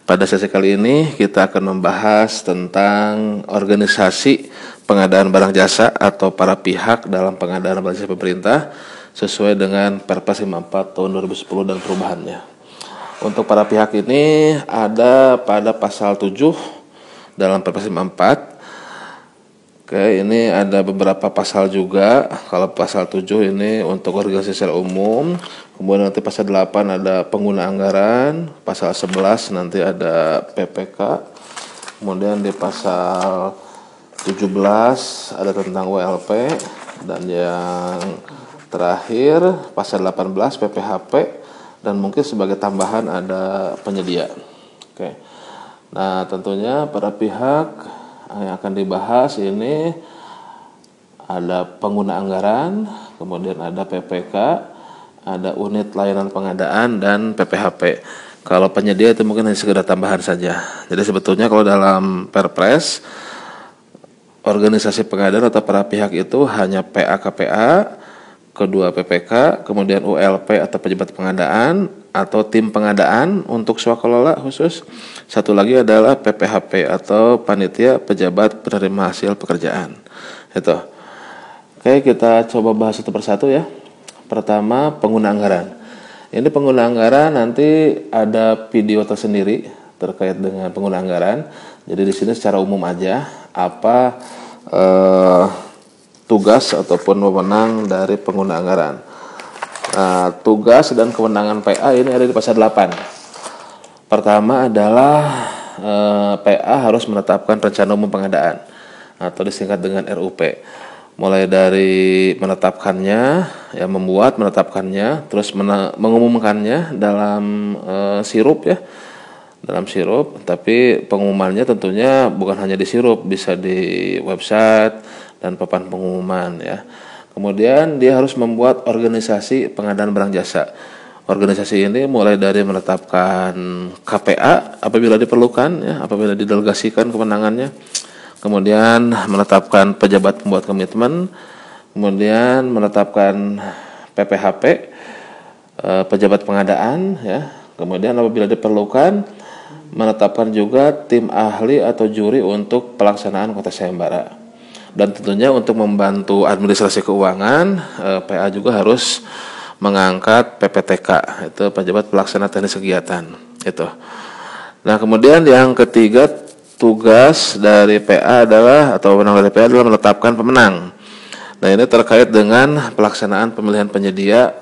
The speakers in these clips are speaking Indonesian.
Pada sesi kali ini kita akan membahas tentang organisasi pengadaan barang jasa atau para pihak dalam pengadaan barang jasa pemerintah sesuai dengan Perpres 54 tahun 2010 dan perubahannya. Untuk para pihak ini ada pada pasal 7 dalam Perpres 54. Oke, ini ada beberapa pasal juga. Kalau pasal 7 ini untuk organisasi secara umum. Kemudian nanti pasal 8 ada pengguna anggaran. Pasal 11 nanti ada PPK. Kemudian di pasal 17 ada tentang WLP. Dan yang terakhir pasal 18 PPHP. Dan mungkin sebagai tambahan ada penyedia. Oke. Nah, tentunya para pihak yang akan dibahas ini ada pengguna anggaran, kemudian ada PPK, ada unit layanan pengadaan, dan PPHP. Kalau penyedia itu mungkin hanya sekedar tambahan saja. Jadi sebetulnya kalau dalam Perpres, organisasi pengadaan atau para pihak itu hanya PA-KPA, kedua PPK, kemudian ULP atau pejabat pengadaan, atau tim pengadaan untuk swakelola khusus. Satu lagi adalah PPHP atau panitia pejabat penerima hasil pekerjaan. Itu. Oke, kita coba bahas satu persatu ya. Pertama, pengguna anggaran. Ini pengguna anggaran nanti ada video tersendiri terkait dengan pengguna anggaran. Jadi di sini secara umum aja apa tugas ataupun wewenang dari pengguna anggaran. Nah, tugas dan kewenangan PA ini ada di pasal 8. Pertama adalah PA harus menetapkan rencana umum pengadaan atau disingkat dengan RUP. Mulai dari menetapkannya, ya membuat, menetapkannya, terus mengumumkannya dalam sirup ya. Dalam sirup, tapi pengumumannya tentunya bukan hanya di sirup, bisa di website dan papan pengumuman ya. Kemudian dia harus membuat organisasi pengadaan barang jasa. Organisasi ini mulai dari menetapkan KPA apabila diperlukan, ya, apabila didelegasikan kewenangannya. Kemudian menetapkan pejabat pembuat komitmen. Kemudian menetapkan PPHP, pejabat pengadaan, ya. Kemudian apabila diperlukan menetapkan juga tim ahli atau juri untuk pelaksanaan kota sayembara. Dan tentunya untuk membantu administrasi keuangan, PA juga harus mengangkat PPTK, itu pejabat pelaksana teknis kegiatan. Itu. Nah, kemudian yang ketiga, tugas dari PA adalah atau wewenang dari PA adalah menetapkan pemenang. Nah, ini terkait dengan pelaksanaan pemilihan penyedia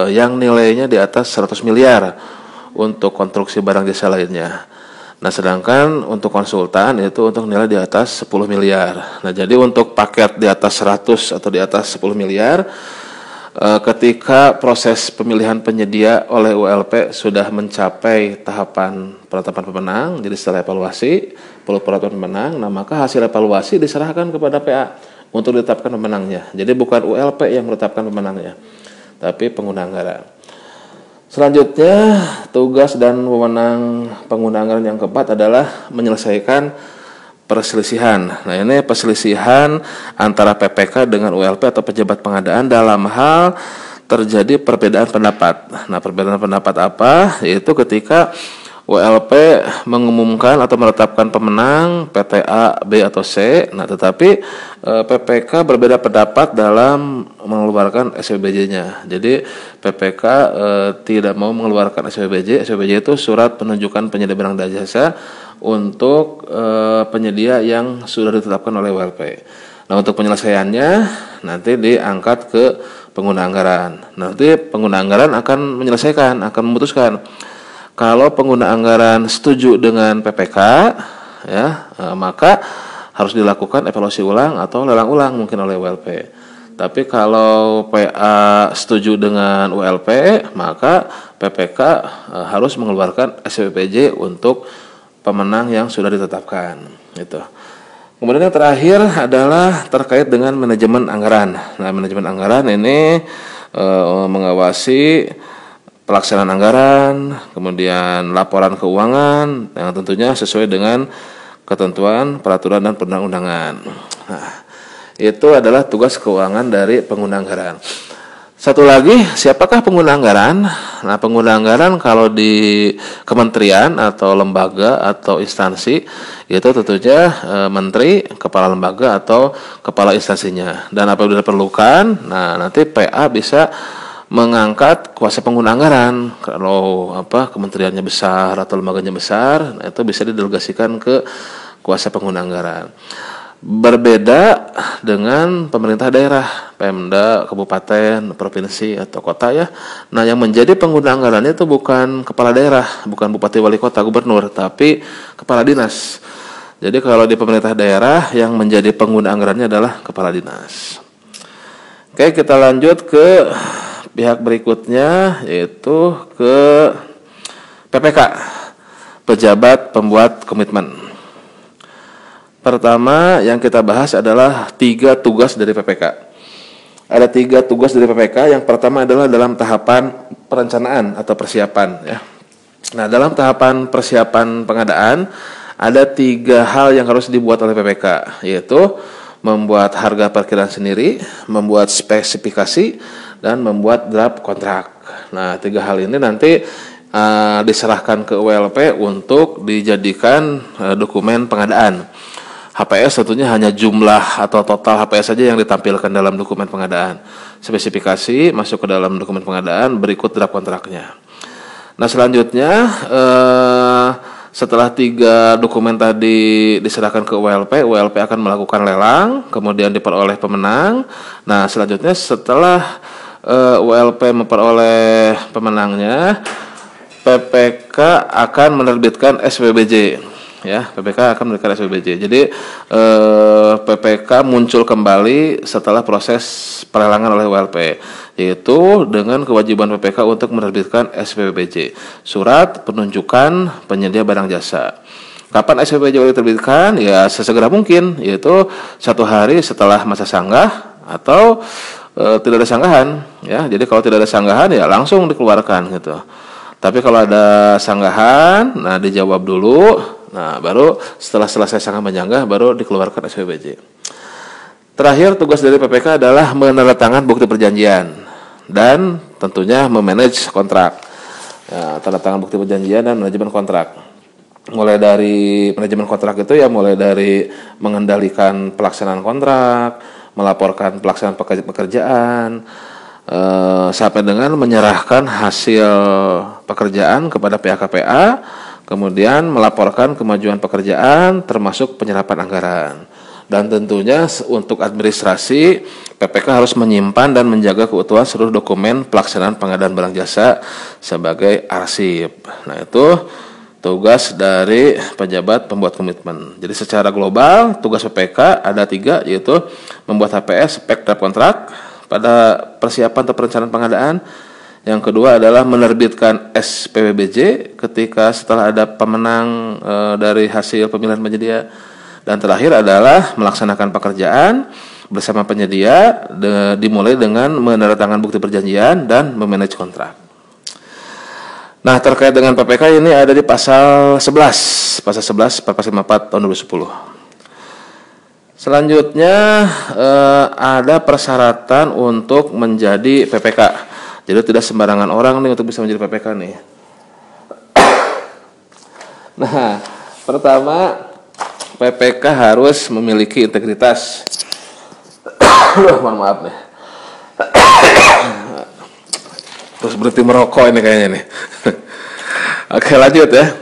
yang nilainya di atas 100 miliar untuk konstruksi barang jasa lainnya. Nah, sedangkan untuk konsultan itu untuk nilai di atas 10 miliar. Nah, jadi untuk paket di atas 100 atau di atas 10 miliar, ketika proses pemilihan penyedia oleh ULP sudah mencapai tahapan penetapan pemenang, jadi setelah evaluasi, penetapan pemenang, nah maka hasil evaluasi diserahkan kepada PA untuk ditetapkan pemenangnya. Jadi bukan ULP yang menetapkan pemenangnya, tapi pengguna anggaran. Selanjutnya, tugas dan wewenang pengguna anggaran yang keempat adalah menyelesaikan perselisihan. Nah, ini perselisihan antara PPK dengan ULP atau pejabat pengadaan dalam hal terjadi perbedaan pendapat. Nah, perbedaan pendapat apa? Yaitu ketika ULP mengumumkan atau menetapkan pemenang PT A, B atau C. Nah, tetapi PPK berbeda pendapat dalam mengeluarkan SPBJ-nya. Jadi PPK tidak mau mengeluarkan SPBJ. SPBJ itu surat penunjukan penyedia barang dan jasa untuk penyedia yang sudah ditetapkan oleh ULP. Nah, untuk penyelesaiannya nanti diangkat ke pengguna anggaran. Nanti pengguna anggaran akan menyelesaikan, akan memutuskan. Kalau pengguna anggaran setuju dengan PPK, ya, maka harus dilakukan evaluasi ulang atau lelang ulang mungkin oleh ULP. Tapi kalau PA setuju dengan ULP, maka PPK harus mengeluarkan SPPJ untuk pemenang yang sudah ditetapkan. Itu. Kemudian yang terakhir adalah terkait dengan manajemen anggaran. Nah, manajemen anggaran ini mengawasi pelaksanaan anggaran, kemudian laporan keuangan yang tentunya sesuai dengan ketentuan, peraturan, dan perundang-undangan. Nah, itu adalah tugas keuangan dari pengguna anggaran. Satu lagi, siapakah pengguna anggaran? Nah, pengguna anggaran kalau di kementerian atau lembaga atau instansi itu tentunya menteri, kepala lembaga atau kepala instansinya. Dan apabila diperlukan, nah nanti PA bisa mengangkat kuasa pengguna anggaran. Kalau kementeriannya besar atau lembaganya besar, nah itu bisa didelegasikan ke kuasa pengguna anggaran. Berbeda dengan pemerintah daerah, Pemda, kabupaten, provinsi atau kota ya. Nah, yang menjadi pengguna anggarannya itu bukan kepala daerah, bukan bupati, wali kota, gubernur, tapi kepala dinas. Jadi kalau di pemerintah daerah yang menjadi pengguna anggarannya adalah kepala dinas. Oke, kita lanjut ke pihak berikutnya, yaitu ke PPK, pejabat pembuat komitmen. Pertama yang kita bahas adalah 3 tugas dari PPK. Ada 3 tugas dari PPK. Yang pertama adalah dalam tahapan perencanaan atau persiapan ya. Nah, dalam tahapan persiapan pengadaan ada 3 hal yang harus dibuat oleh PPK, yaitu membuat harga parkiran sendiri, membuat spesifikasi, dan membuat draft kontrak. Nah, 3 hal ini nanti diserahkan ke WLP untuk dijadikan dokumen pengadaan. HPS tentunya hanya jumlah atau total HPS saja yang ditampilkan dalam dokumen pengadaan. Spesifikasi masuk ke dalam dokumen pengadaan, berikut draft kontraknya. Nah, selanjutnya setelah 3 dokumen tadi diserahkan ke WLP, WLP akan melakukan lelang, kemudian diperoleh pemenang. Nah, selanjutnya setelah WLP memperoleh pemenangnya, PPK akan menerbitkan SPBJ. Ya, PPK akan menerbitkan SPBJ. Jadi PPK muncul kembali setelah proses pelelangan oleh WLP, yaitu dengan kewajiban PPK untuk menerbitkan SPBJ, surat penunjukan penyedia barang jasa. Kapan SPBJ diterbitkan? Ya, sesegera mungkin, yaitu 1 hari setelah masa sanggah atau tidak ada sanggahan. Ya, jadi kalau tidak ada sanggahan ya langsung dikeluarkan gitu. Tapi kalau ada sanggahan, nah dijawab dulu. Nah, baru setelah selesai sanggah menyanggah baru dikeluarkan SPBJ. Terakhir, tugas dari PPK adalah menandatangani bukti perjanjian dan tentunya memanage kontrak. Ya, tanda tangan bukti perjanjian dan manajemen kontrak. Mulai dari manajemen kontrak itu ya mulai dari mengendalikan pelaksanaan kontrak, melaporkan pelaksanaan pekerjaan, sampai dengan menyerahkan hasil pekerjaan kepada pihak KPA, kemudian melaporkan kemajuan pekerjaan termasuk penyerapan anggaran. Dan tentunya untuk administrasi, PPK harus menyimpan dan menjaga keutuhan seluruh dokumen pelaksanaan pengadaan barang jasa sebagai arsip. Nah, itu tugas dari pejabat pembuat komitmen. Jadi secara global tugas PPK ada 3, yaitu membuat HPS, spek draft kontrak pada persiapan atau perencanaan pengadaan. Yang kedua adalah menerbitkan SPBJ ketika setelah ada pemenang dari hasil pemilihan penyedia. Dan terakhir adalah melaksanakan pekerjaan bersama penyedia dimulai dengan menandatangani bukti perjanjian dan memanage kontrak. Nah, terkait dengan PPK ini ada di pasal 11 Perpres 54 tahun 2010. Selanjutnya ada persyaratan untuk menjadi PPK. Jadi tidak sembarangan orang nih untuk bisa menjadi PPK nih. Nah, pertama PPK harus memiliki integritas. Mohon maaf nih. Terus berhenti merokok ini kayaknya nih. Oke, lanjut ya.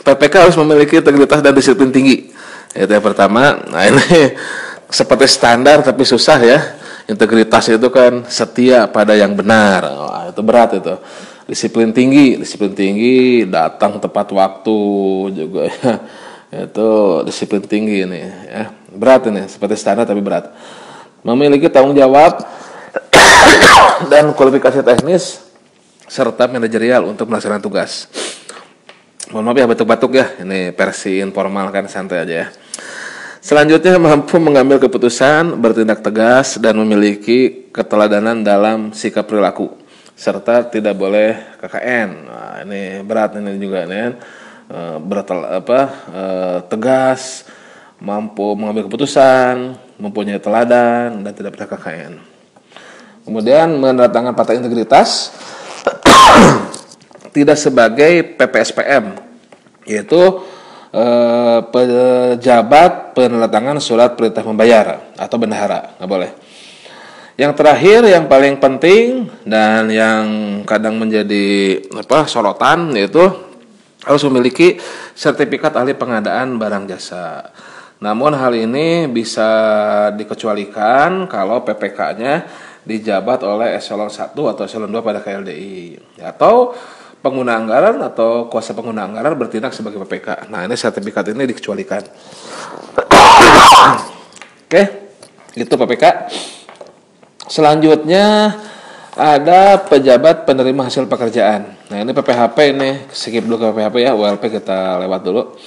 PPK harus memiliki integritas dan disiplin tinggi. Itu yang pertama. Nah, ini seperti standar tapi susah ya. Integritas itu kan setia pada yang benar. Wah, itu berat itu. Disiplin tinggi, datang tepat waktu juga ya. Itu disiplin tinggi ini ya. Berat ini, seperti standar tapi berat. Memiliki tanggung jawab dan kualifikasi teknis serta manajerial untuk melaksanakan tugas. Mohon maaf ya batuk-batuk ya. Ini versi informal kan, santai aja ya. Selanjutnya mampu mengambil keputusan, bertindak tegas, dan memiliki keteladanan dalam sikap perilaku, serta tidak boleh KKN. Nah, ini berat ini juga nih, tegas, mampu mengambil keputusan, mempunyai teladan, dan tidak pernah KKN. Kemudian menandatangani fakta integritas tidak sebagai PPSPM, yaitu pejabat penandatangan surat perintah membayar atau bendahara, nggak boleh. Yang terakhir yang paling penting dan yang kadang menjadi sorotan, yaitu harus memiliki sertifikat ahli pengadaan barang jasa. Namun hal ini bisa dikecualikan kalau PPK-nya dijabat oleh eselon 1 atau eselon 2 pada KLDI, atau pengguna anggaran atau kuasa pengguna anggaran bertindak sebagai PPK. Nah, ini sertifikat ini dikecualikan. Oke, itu PPK. Selanjutnya ada pejabat penerima hasil pekerjaan. Nah, ini PPHP ini, skip dulu ke PPHP ya, ULP kita lewat dulu.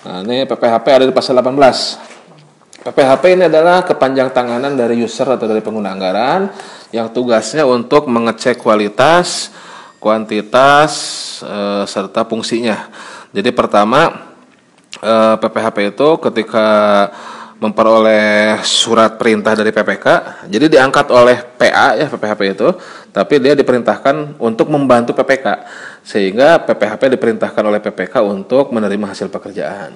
Nah, ini PPHP ada di pasal 18. PPHP ini adalah kepanjang tanganan dari user atau dari pengguna anggaran yang tugasnya untuk mengecek kualitas, kuantitas, serta fungsinya. Jadi pertama, PPHP itu ketika memperoleh surat perintah dari PPK, jadi diangkat oleh PA ya PPHP itu, tapi dia diperintahkan untuk membantu PPK, sehingga PPHP diperintahkan oleh PPK untuk menerima hasil pekerjaan.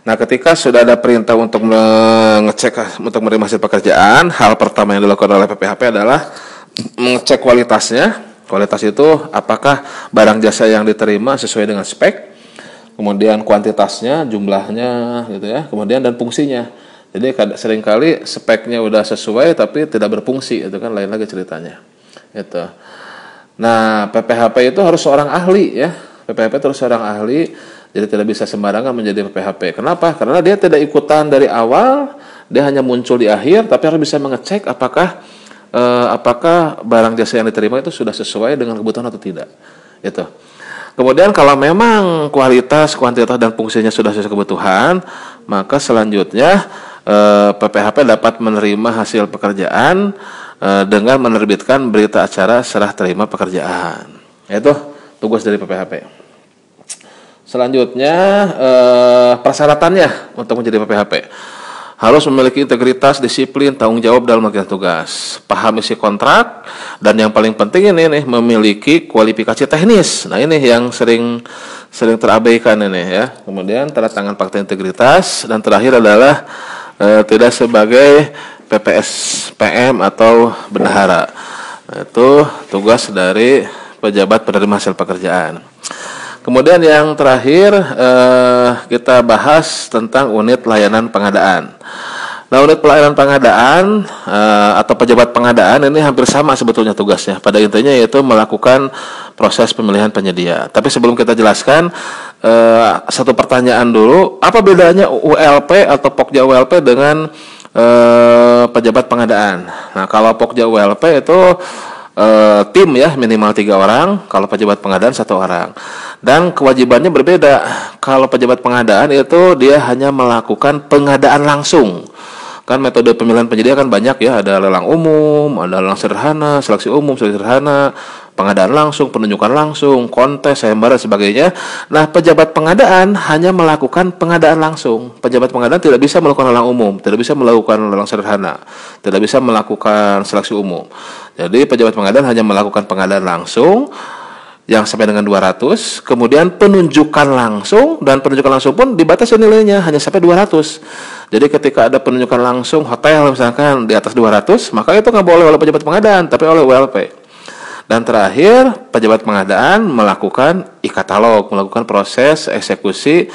Nah, ketika sudah ada perintah untuk mengecek untuk menerima hasil pekerjaan, hal pertama yang dilakukan oleh PPHP adalah mengecek kualitasnya. Kualitas itu apakah barang jasa yang diterima sesuai dengan spek, kemudian kuantitasnya, jumlahnya gitu ya, kemudian dan fungsinya. Jadi seringkali speknya udah sesuai tapi tidak berfungsi, itu kan lain lagi ceritanya. Gitu. Nah, PPHP itu harus seorang ahli ya. PPHP itu harus seorang ahli, jadi tidak bisa sembarangan menjadi PPHP. Kenapa? Karena dia tidak ikutan dari awal, dia hanya muncul di akhir, tapi harus bisa mengecek apakah barang jasa yang diterima itu sudah sesuai dengan kebutuhan atau tidak. Gitu. Kemudian kalau memang kualitas, kuantitas dan fungsinya sudah sesuai kebutuhan, maka selanjutnya PPHP dapat menerima hasil pekerjaan dengan menerbitkan berita acara serah terima pekerjaan. Itu tugas dari PPHP. Selanjutnya persyaratannya untuk menjadi PPHP. Harus memiliki integritas, disiplin, tanggung jawab dalam melakukan tugas, paham isi kontrak, dan yang paling penting ini nih, memiliki kualifikasi teknis. Nah, ini yang sering terabaikan ini ya. Kemudian tanda tangan fakta integritas, dan terakhir adalah tidak sebagai PPSPM atau bendahara. Nah, itu tugas dari pejabat penerima hasil pekerjaan. Kemudian yang terakhir kita bahas tentang unit layanan pengadaan. Nah, unit pelayanan pengadaan atau pejabat pengadaan ini hampir sama sebetulnya tugasnya. Pada intinya yaitu melakukan proses pemilihan penyedia. Tapi sebelum kita jelaskan, satu pertanyaan dulu, apa bedanya ULP atau Pokja ULP dengan pejabat pengadaan? Nah, kalau Pokja ULP itu tim ya, minimal 3 orang, kalau pejabat pengadaan 1 orang. Dan kewajibannya berbeda. Kalau pejabat pengadaan itu dia hanya melakukan pengadaan langsung. Kan metode pemilihan penyedia kan banyak ya, ada lelang umum, ada lelang sederhana, seleksi umum, seleksi sederhana, pengadaan langsung, penunjukan langsung, kontes, sayembara, sebagainya. Nah, pejabat pengadaan hanya melakukan pengadaan langsung. Pejabat pengadaan tidak bisa melakukan lelang umum, tidak bisa melakukan lelang sederhana, tidak bisa melakukan seleksi umum. Jadi pejabat pengadaan hanya melakukan pengadaan langsung yang sampai dengan 200, kemudian penunjukan langsung, dan penunjukan langsung pun dibatasi nilainya hanya sampai 200. Jadi ketika ada penunjukan langsung hotel misalkan di atas 200, maka itu nggak boleh oleh pejabat pengadaan, tapi oleh ULP. Dan terakhir, pejabat pengadaan melakukan e-katalog, melakukan proses eksekusi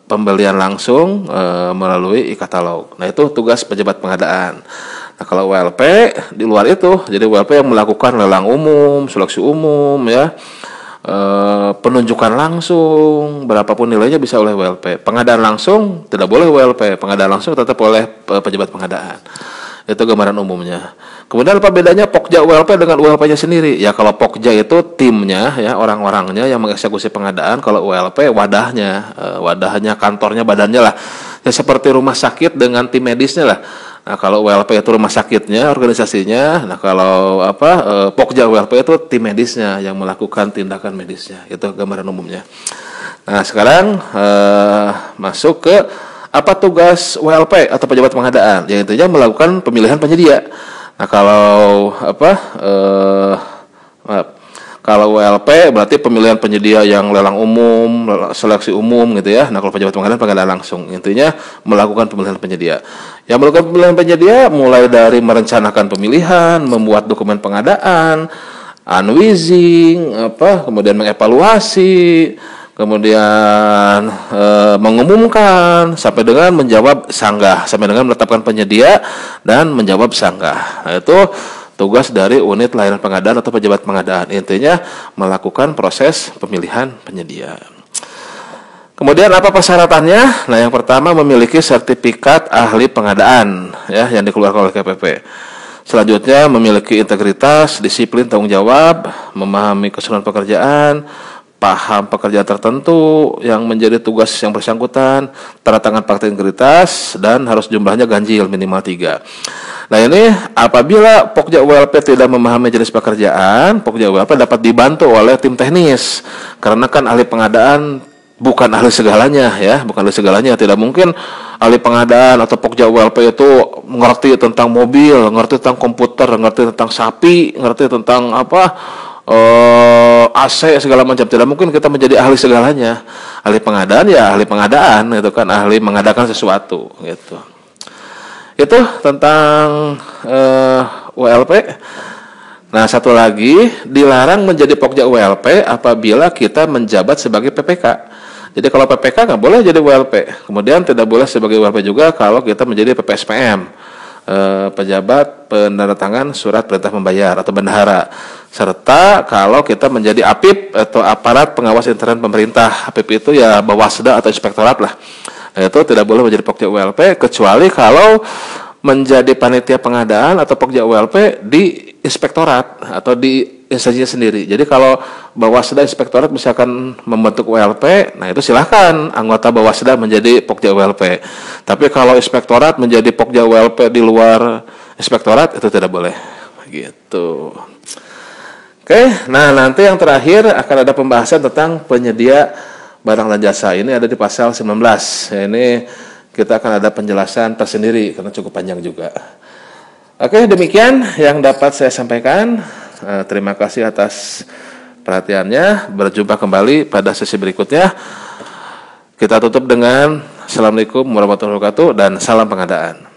pembelian langsung melalui e-katalog. Nah, itu tugas pejabat pengadaan. Nah, kalau ULP di luar itu, jadi ULP yang melakukan lelang umum, seleksi umum, ya, penunjukan langsung, berapapun nilainya bisa oleh ULP. Pengadaan langsung tidak boleh ULP, pengadaan langsung tetap oleh pejabat pengadaan. Itu gambaran umumnya. Kemudian apa bedanya Pokja ULP dengan ULP-nya sendiri? Ya, kalau Pokja itu timnya, ya, orang-orangnya yang mengeksekusi pengadaan. Kalau ULP wadahnya, kantornya, badannya lah. Ya, seperti rumah sakit dengan tim medisnya lah. Nah, kalau ULP itu rumah sakitnya, organisasinya. Nah, kalau Pokja ULP itu tim medisnya yang melakukan tindakan medisnya. Itu gambaran umumnya. Nah, sekarang masuk ke apa tugas WLP atau pejabat pengadaan? Yang intinya melakukan pemilihan penyedia. Nah, kalau kalau WLP berarti pemilihan penyedia yang lelang umum, seleksi umum gitu ya. Nah, kalau pejabat pengadaan langsung. Intinya melakukan pemilihan penyedia. Yang melakukan pemilihan penyedia mulai dari merencanakan pemilihan, membuat dokumen pengadaan, unwizing, kemudian mengevaluasi, kemudian mengumumkan, sampai dengan menjawab sanggah, sampai dengan menetapkan penyedia dan menjawab sanggah. Nah, itu tugas dari unit layanan pengadaan atau pejabat pengadaan. Intinya melakukan proses pemilihan penyedia. Kemudian apa persyaratannya? Nah, yang pertama memiliki sertifikat ahli pengadaan ya yang dikeluarkan oleh KPP. Selanjutnya memiliki integritas, disiplin, tanggung jawab, memahami keseluruhan pekerjaan, paham pekerjaan tertentu yang menjadi tugas yang bersangkutan, tanda tangan fakta integritas, dan harus jumlahnya ganjil minimal 3. Nah, ini apabila Pokja ULP tidak memahami jenis pekerjaan, Pokja ULP dapat dibantu oleh tim teknis. Karena kan ahli pengadaan bukan ahli segalanya ya, bukan ahli segalanya. Tidak mungkin ahli pengadaan atau Pokja ULP itu ngerti tentang mobil, ngerti tentang komputer, ngerti tentang sapi, ngerti tentang AC segala macam. Tidak mungkin kita menjadi ahli segalanya. Ahli pengadaan ya ahli pengadaan, itu kan ahli mengadakan sesuatu gitu. Itu tentang ULP. Nah, satu lagi, dilarang menjadi Pokja ULP apabila kita menjabat sebagai PPK. Jadi kalau PPK nggak boleh jadi ULP. Kemudian tidak boleh sebagai ULP juga kalau kita menjadi PPSPM, pejabat penandatangan surat perintah membayar atau bendahara. Serta kalau kita menjadi APIP atau aparat pengawas intern pemerintah. APIP itu ya Bawasda atau inspektorat lah. Nah, itu tidak boleh menjadi Pokja ULP kecuali kalau menjadi panitia pengadaan atau Pokja ULP di inspektorat atau di instansinya sendiri. Jadi kalau Bawasda inspektorat misalkan membentuk ULP, nah itu silahkan anggota Bawasda menjadi Pokja ULP. Tapi kalau inspektorat menjadi Pokja ULP di luar inspektorat itu tidak boleh. Gitu. Oke, nah nanti yang terakhir akan ada pembahasan tentang penyedia barang dan jasa. Ini ada di pasal 19. Ya, ini kita akan ada penjelasan tersendiri karena cukup panjang juga. Oke, demikian yang dapat saya sampaikan. Terima kasih atas perhatiannya. Berjumpa kembali pada sesi berikutnya. Kita tutup dengan Assalamualaikum warahmatullahi wabarakatuh dan salam pengadaan.